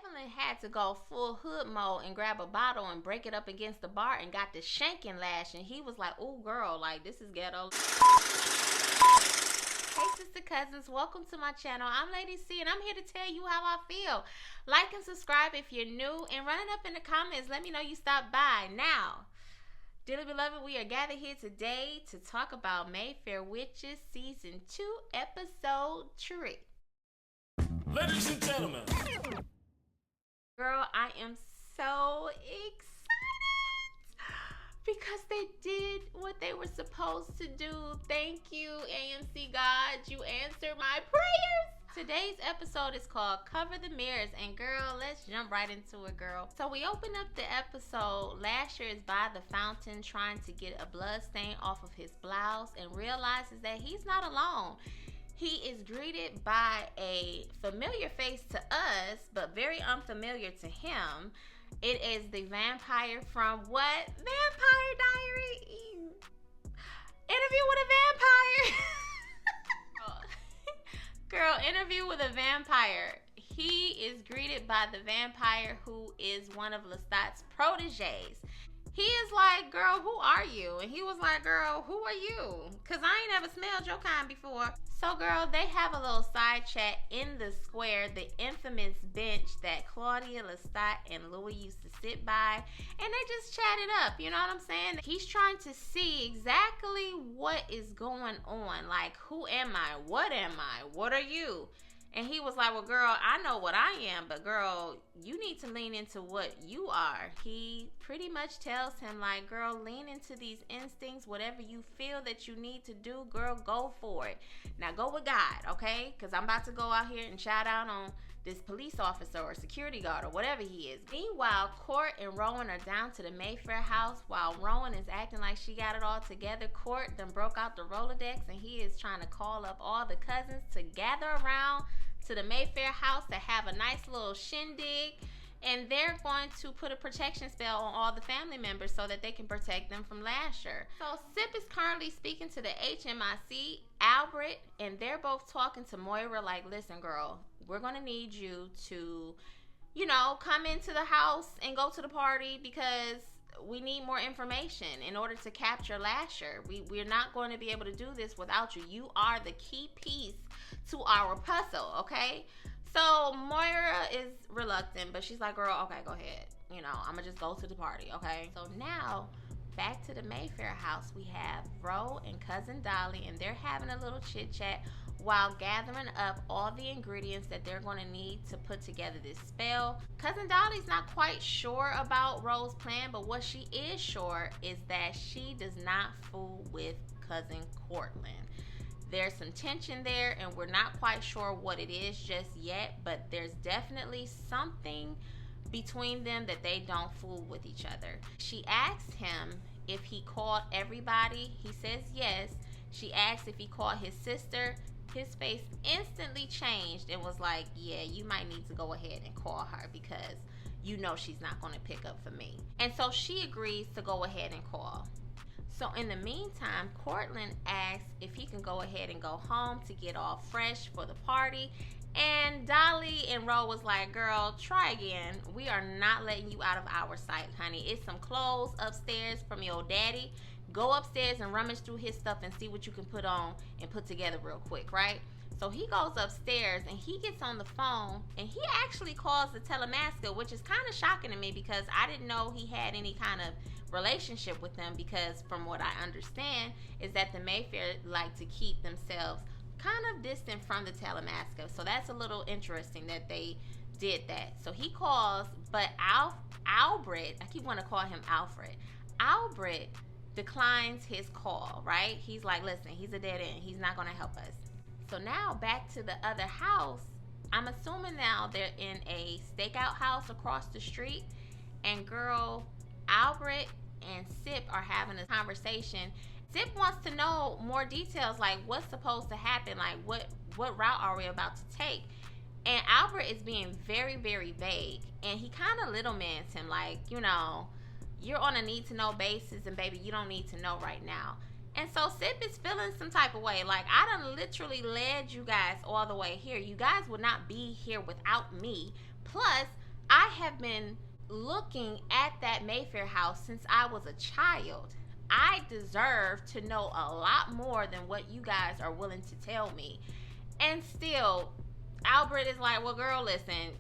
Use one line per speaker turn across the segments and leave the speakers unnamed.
Evelyn had to go full hood mode and grab a bottle and break it up against the bar and got the shanking lash. And he was like, "Ooh, girl, like, this is ghetto." Hey, sister cousins, welcome to my channel. I'm Lady C, and I'm here to tell you how I feel. Like and subscribe if you're new, and run it up in the comments. Let me know you stopped by. Now, dearly beloved, we are gathered here today to talk about Mayfair Witches Season 2, Episode 3.
Ladies and gentlemen.
Girl, I am so excited because they did what they were supposed to do. Thank you, AMC God. You answered my prayers. Today's episode is called Cover the Mirrors. And girl, let's jump right into it, girl. So we open up the episode. Lasher is by the fountain trying to get a blood stain off of his blouse and realizes that he's not alone. He is greeted by a familiar face to us, but very unfamiliar to him. It is the vampire from what? Vampire Diary. Interview with a Vampire. Girl, Interview with a Vampire. He is greeted by the vampire who is one of Lestat's proteges. He is like, "Girl, who are you?" And he was like, "Girl, who are you? Because I ain't ever smelled your kind before." So, girl, they have a little side chat in the square, the infamous bench that Claudia, Lestat, and Louis used to sit by. And they just chatted up, you know what I'm saying? He's trying to see exactly what is going on. Like, who am I? What am I? What are you? And he was like, "Well, girl, I know what I am, but girl, you need to lean into what you are." He pretty much tells him, like, "Girl, lean into these instincts. Whatever you feel that you need to do, girl, go for it. Now go with God, okay? Because I'm about to go out here and shout out on this police officer or security guard or whatever he is." Meanwhile, Court and Rowan are down to the Mayfair house. While Rowan is acting like she got it all together, Court then broke out the Rolodex and he is trying to call up all the cousins to gather around to the Mayfair house to have a nice little shindig. And they're going to put a protection spell on all the family members so that they can protect them from Lasher. So Sip is currently speaking to the HMIC, Albert, and they're both talking to Moira like, "Listen, girl, we're going to need you to, you know, come into the house and go to the party because we need more information in order to capture Lasher. We're not going to be able to do this without you. You are the key piece to our puzzle, okay?" So Moira is reluctant, but she's like, "Girl, okay, go ahead. You know, I'm going to just go to the party, okay?" So now, back to the Mayfair house, we have Ro and Cousin Dolly, and they're having a little chit-chat while gathering up all the ingredients that they're going to need to put together this spell. Cousin Dolly's not quite sure about Ro's plan, but what she is sure is that she does not fool with Cousin Cortland. There's some tension there, and we're not quite sure what it is just yet, but there's definitely something between them that they don't fool with each other. She asks him if he called everybody. He says yes. She asks if he called his sister. His face instantly changed and was like, "Yeah, you might need to go ahead and call her because you know she's not going to pick up for me." And so she agrees to go ahead and call. So in the meantime, Cortland asks if he can go ahead and go home to get all fresh for the party. And Dolly and Ro was like, "Girl, try again. We are not letting you out of our sight, honey. It's some clothes upstairs from your daddy. Go upstairs and rummage through his stuff and see what you can put on and put together real quick, right?" So he goes upstairs and he gets on the phone and he actually calls the Telemasca, which is kind of shocking to me because I didn't know he had any kind of relationship with them, because from what I understand is that the Mayfair like to keep themselves kind of distant from the Telemasca. So that's a little interesting that they did that. So he calls, but Albert, I keep wanting to call him Alfred. Albert declines his call, right? He's like, "Listen, he's a dead end. He's not going to help us." So now back to the other house. I'm assuming now they're in a stakeout house across the street. And girl, Albert and Sip are having a conversation. Sip wants to know more details, like what's supposed to happen, like what route are we about to take? And Albert is being very, very vague. And he kind of little mans him, like, you know, "You're on a need to know basis, and baby, you don't need to know right now." And so Sip is feeling some type of way. Like, I done literally led you guys all the way here. You guys would not be here without me. Plus, I have been looking at that Mayfair house since I was a child. I deserve to know a lot more than what you guys are willing to tell me. And still, Albert is like, well, girl, listen,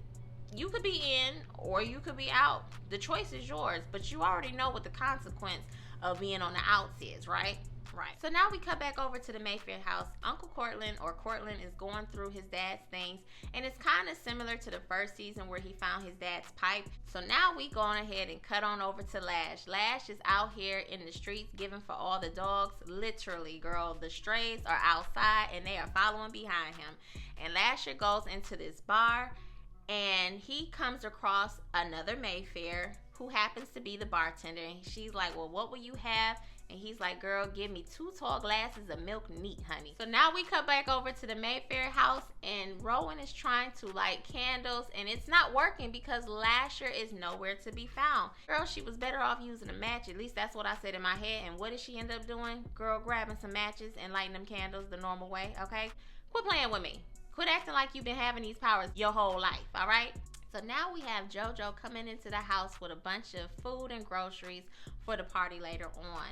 you could be in or you could be out. The choice is yours, but you already know what the consequence of being on the outs is, right? Right. So now we cut back over to the Mayfair house. Uncle Cortland, or Cortland, is going through his dad's things, and it's kind of similar to the first season where he found his dad's pipe. So now we go on ahead and cut on over to Lash. Lash is out here in the streets giving for all the dogs. Literally, girl, the strays are outside and they are following behind him. And Lasher goes into this bar and he comes across another Mayfair who happens to be the bartender. And she's like, well, what will you have? And he's like, girl, give me 2 tall glasses of milk neat, honey. So now we cut back over to the Mayfair house, and Rowan is trying to light candles, and it's not working because Lasher is nowhere to be found. Girl, she was better off using a match. At least that's what I said in my head. And what did she end up doing? Girl, grabbing some matches and lighting them candles the normal way, okay? Quit playing with me. Quit acting like you've been having these powers your whole life, all right? So now we have JoJo coming into the house with a bunch of food and groceries for the party later on.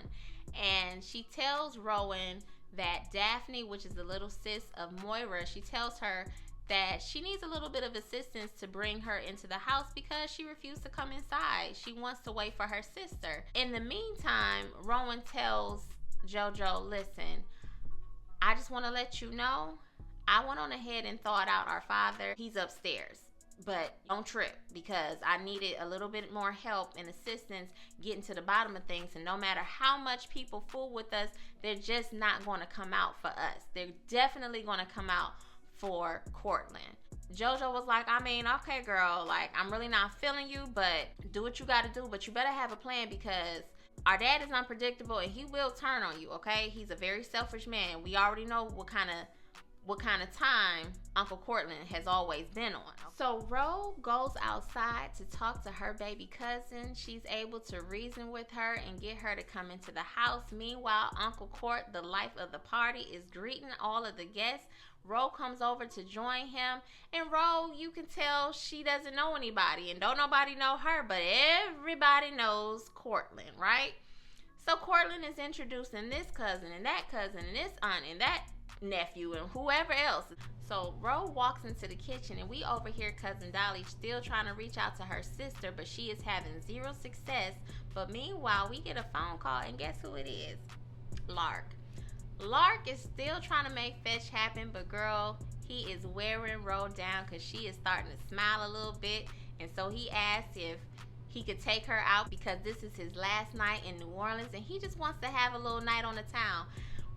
And she tells Rowan that Daphne, which is the little sis of Moira, she tells her that she needs a little bit of assistance to bring her into the house because she refused to come inside. She wants to wait for her sister. In the meantime, Rowan tells JoJo, listen, I just want to let you know, I went on ahead and thought out our father. He's upstairs. But don't trip because I needed a little bit more help and assistance getting to the bottom of things. And no matter how much people fool with us, they're just not going to come out for us. They're definitely going to come out for Cortland. JoJo was like, I mean, okay, girl, like, I'm really not feeling you, but do what you got to do. But you better have a plan because our dad is unpredictable and he will turn on you, okay? He's a very selfish man. We already know what kind of time Uncle Cortland has always been on. So Ro goes outside to talk to her baby cousin. She's able to reason with her and get her to come into the house. Meanwhile, Uncle Court, the life of the party, is greeting all of the guests. Ro comes over to join him, and Ro, you can tell she doesn't know anybody, and don't nobody know her, but everybody knows Cortland, right? So Cortland is introducing this cousin and this aunt and that nephew and whoever else. So Ro walks into the kitchen and we overhear cousin Dolly still trying to reach out to her sister, but she is having 0 success. But meanwhile, we get a phone call and guess who it is? Lark. Lark is still trying to make fetch happen, but girl, he is wearing Ro down because she is starting to smile a little bit. And so he asked if he could take her out because this is his last night in New Orleans and he just wants to have a little night on the town.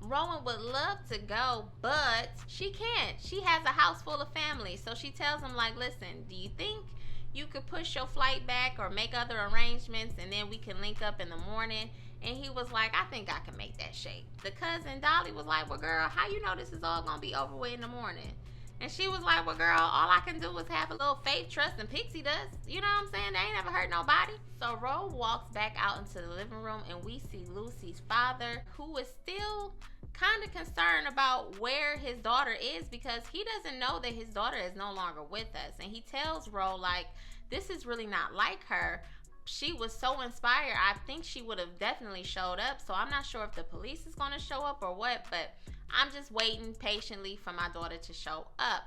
Rowan would love to go, but she can't. She has a house full of family. So she tells him, like, listen, do you think you could push your flight back or make other arrangements and then we can link up in the morning? And he was like, I think I can make that shape. The cousin Dolly was like, well, girl, how you know this is all going to be over with in the morning? And she was like, well, girl, all I can do is have a little faith, trust, and pixie dust. You know what I'm saying? They ain't never hurt nobody. So Ro walks back out into the living room and we see Lucy's father, who is still kind of concerned about where his daughter is because he doesn't know that his daughter is no longer with us. And he tells Ro, like, this is really not like her. She was so inspired. I think she would have definitely showed up. So I'm not sure if the police is going to show up or what, but I'm just waiting patiently for my daughter to show up.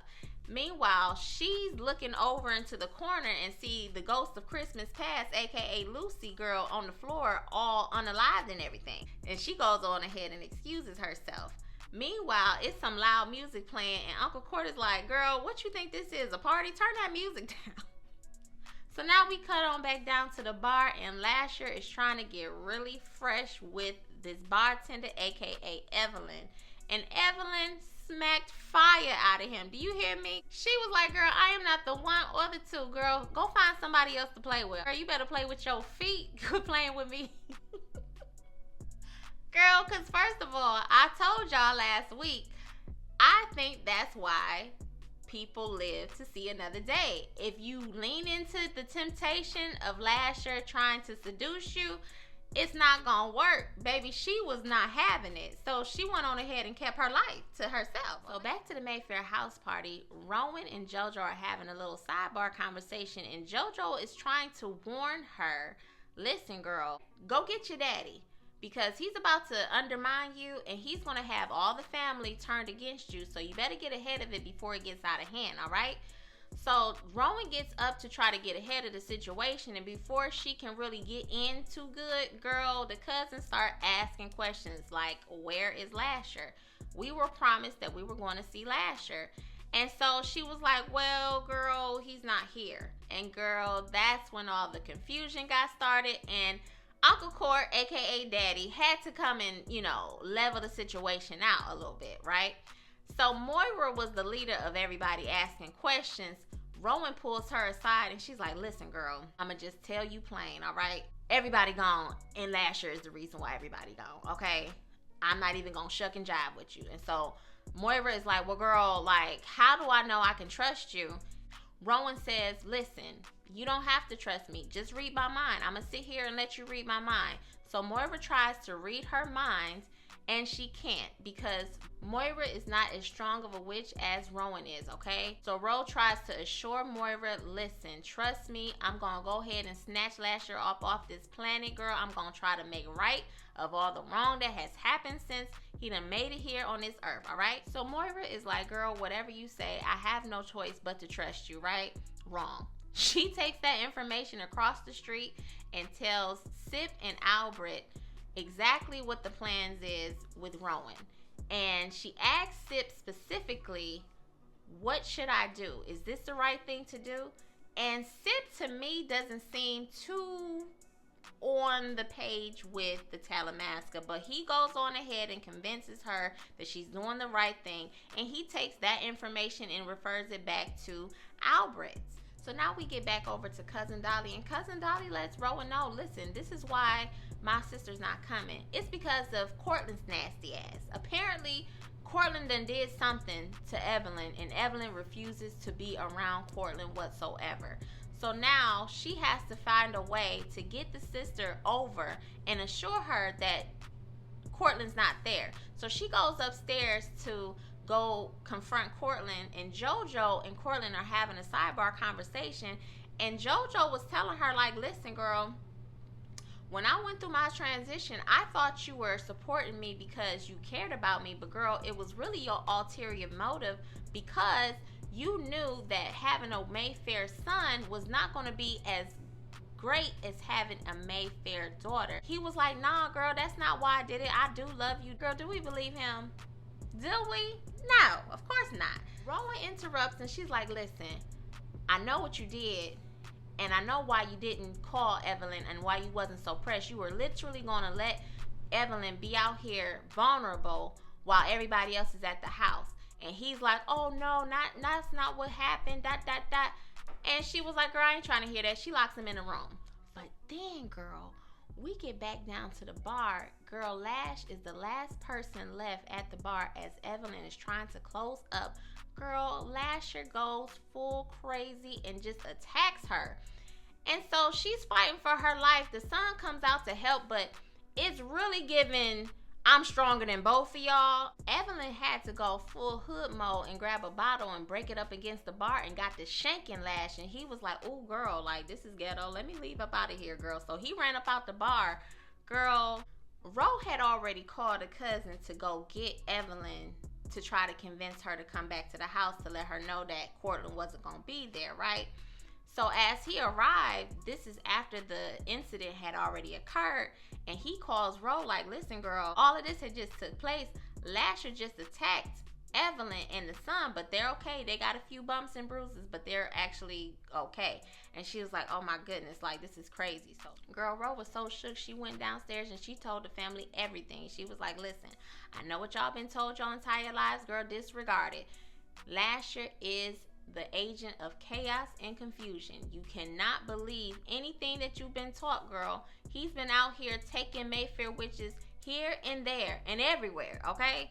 Meanwhile, she's looking over into the corner and see the ghost of Christmas past, aka Lucy girl, on the floor, all unalived and everything. And she goes on ahead and excuses herself. Meanwhile, it's some loud music playing and Uncle Court is like, girl, what you think this is, a party? Turn that music down. So now we cut on back down to the bar and Lasher is trying to get really fresh with this bartender, aka Evelyn. And Evelyn smacked fire out of him. Do you hear me? She was like, girl, I am not the one or the two. Girl, go find somebody else to play with. Girl, you better play with your feet. Quit playing with me. Girl, because first of all, I told y'all last week, I think that's why people live to see another day. If you lean into the temptation of Lasher trying to seduce you, it's not gonna work, baby. She was not having it, so she went on ahead and kept her life to herself. So back to the Mayfair house party, Rowan and JoJo are having a little sidebar conversation, and JoJo is trying to warn her, listen girl, go get your daddy, because he's about to undermine you and he's gonna have all the family turned against you, so you better get ahead of it before it gets out of hand, all right? So Rowan gets up to try to get ahead of the situation, and before she can really get in too good, girl, the cousins start asking questions like, where is Lasher? We were promised that we were going to see Lasher. And so she was like, well, girl, he's not here. And girl, that's when all the confusion got started, and Uncle Court, aka Daddy, had to come and, level the situation out a little bit, right? So Moira was the leader of everybody asking questions. Rowan pulls her aside and she's like, listen, girl, I'ma just tell you plain, all right? Everybody gone, and Lasher is the reason why everybody gone, okay? I'm not even gonna shuck and jive with you. And so Moira is like, well, girl, like, how do I know I can trust you? Rowan says, listen, you don't have to trust me. Just read my mind. I'm gonna sit here and let you read my mind. So Moira tries to read her mind, and she can't, because Moira is not as strong of a witch as Rowan is, okay? So Ro tries to assure Moira, listen, trust me, I'm gonna go ahead and snatch Lasher off this planet, girl. I'm gonna try to make right of all the wrong that has happened since he done made it here on this earth, all right? So Moira is like, girl, whatever you say, I have no choice but to trust you, right? Wrong. She takes that information across the street and tells Sip and Albert exactly what the plans is with Rowan. And she asks Sip specifically, what should I do? Is this the right thing to do? And Sip, to me, doesn't seem too on the page with the Talamasca, but he goes on ahead and convinces her that she's doing the right thing, and he takes that information and refers it back to Albert. So now we get back over to Cousin Dolly, and Cousin Dolly lets Rowan know, listen, this is why my sister's not coming. It's because of Cortland's nasty ass. Apparently, Cortland done did something to Evelyn, and Evelyn refuses to be around Cortland whatsoever. So now she has to find a way to get the sister over and assure her that Cortland's not there. So she goes upstairs to go confront Cortland, and JoJo and Cortland are having a sidebar conversation, and JoJo was telling her, like, listen, girl, when I went through my transition, I thought you were supporting me because you cared about me, but girl, it was really your ulterior motive, because you knew that having a Mayfair son was not going to be as great as having a Mayfair daughter. He was like, nah, girl, that's not why I did it. I do love you. Girl, do we believe him? Do we? No, of course not. Rowan interrupts and she's like, listen, I know what you did, and I know why you didn't call Evelyn and why you wasn't so pressed. You were literally going to let Evelyn be out here vulnerable while everybody else is at the house. And he's like, oh no, that's not what happened, that. And she was like, girl, I ain't trying to hear that. She locks him in a room. But then, girl, we get back down to the bar. Girl, Lash is the last person left at the bar as Evelyn is trying to close up. Girl, Lasher goes full crazy and just attacks her. And so she's fighting for her life. The son comes out to help, but it's really giving, I'm stronger than both of y'all. Evelyn had to go full hood mode and grab a bottle and break it up against the bar and got the shanking Lash. And he was like, oh, girl, like, this is ghetto. Let me leave up out of here, girl. So he ran up out the bar. Girl, Ro had already called a cousin to go get Evelyn to try to convince her to come back to the house to let her know that Cortland wasn't going to be there, right? So as he arrived, this is after the incident had already occurred, and he calls Ro like, listen, girl, all of this had just took place. Lasher just attacked Evelyn and the son, but they're okay. They got a few bumps and bruises, but they're actually okay. And she was like, oh my goodness, like, this is crazy. So girl, Ro was so shook, she went downstairs and she told the family everything. She was like, listen, I know what y'all been told your entire lives, girl, disregard it. Lasher is the agent of chaos and confusion. You cannot believe anything that you've been taught, girl. He's been out here taking Mayfair witches here and there and everywhere, okay?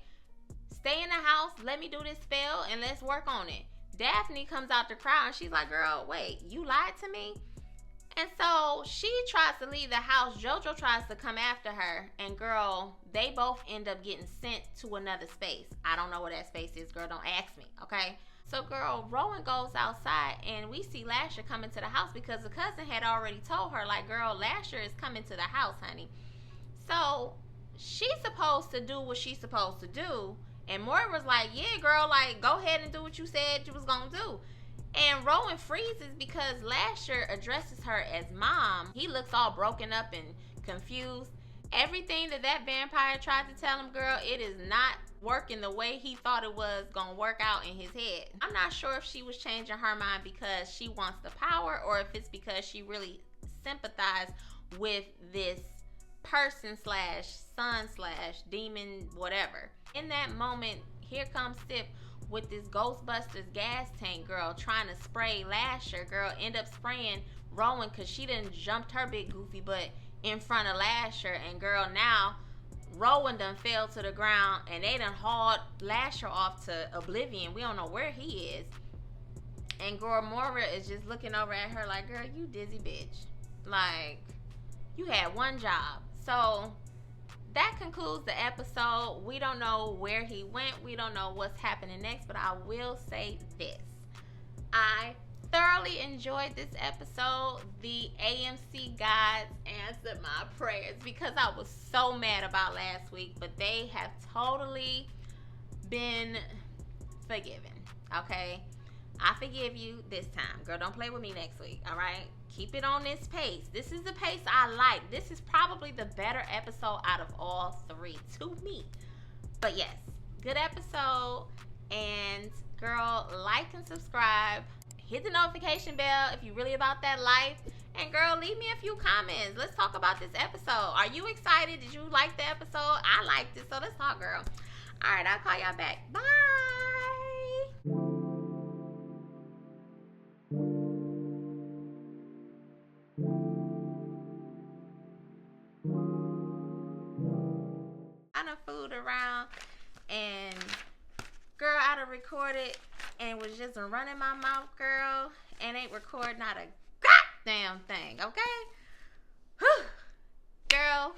Stay in the house, let me do this spell, and let's work on it. Daphne comes out the crowd and she's like, girl, wait, you lied to me? And so she tries to leave the house. JoJo tries to come after her. And girl, they both end up getting sent to another space. I don't know where that space is, girl. Don't ask me, okay? So girl, Rowan goes outside and we see Lasher coming to the house because the cousin had already told her, like, girl, Lasher is coming to the house, honey. So she's supposed to do what she's supposed to do. And Maury was like, yeah, girl, like, go ahead and do what you said you was going to do. And Rowan freezes because Lasher addresses her as mom. He looks all broken up and confused. Everything that vampire tried to tell him, girl, it is not working the way he thought it was going to work out in his head. I'm not sure if she was changing her mind because she wants the power or if it's because she really sympathized with this person slash son slash demon, whatever. In that moment, here comes Sip with this Ghostbusters gas tank, girl, trying to spray Lasher. Girl, end up spraying Rowan because she done jumped her big goofy butt in front of Lasher. And girl, now Rowan done fell to the ground and they done hauled Lasher off to oblivion. We don't know where he is. And girl, Moira is just looking over at her like, girl, you dizzy bitch. Like, you had one job. So that concludes the episode. We don't know where he went. We don't know what's happening next, but I will say this. I thoroughly enjoyed this episode. The AMC gods answered my prayers because I was so mad about last week, but they have totally been forgiven. Okay? I forgive you this time. Girl, don't play with me next week, all right? Keep it on this pace. This is the pace I like. This is probably the better episode out of all three to me. But yes, good episode. And girl, like and subscribe. Hit the notification bell if you're really about that life. And girl, leave me a few comments. Let's talk about this episode. Are you excited? Did you like the episode? I liked it, so let's talk, girl. All right, I'll call y'all back. Bye. Food around, and girl, I done recorded and was just running my mouth, girl, and ain't recording not a goddamn thing, okay? Whew. Girl.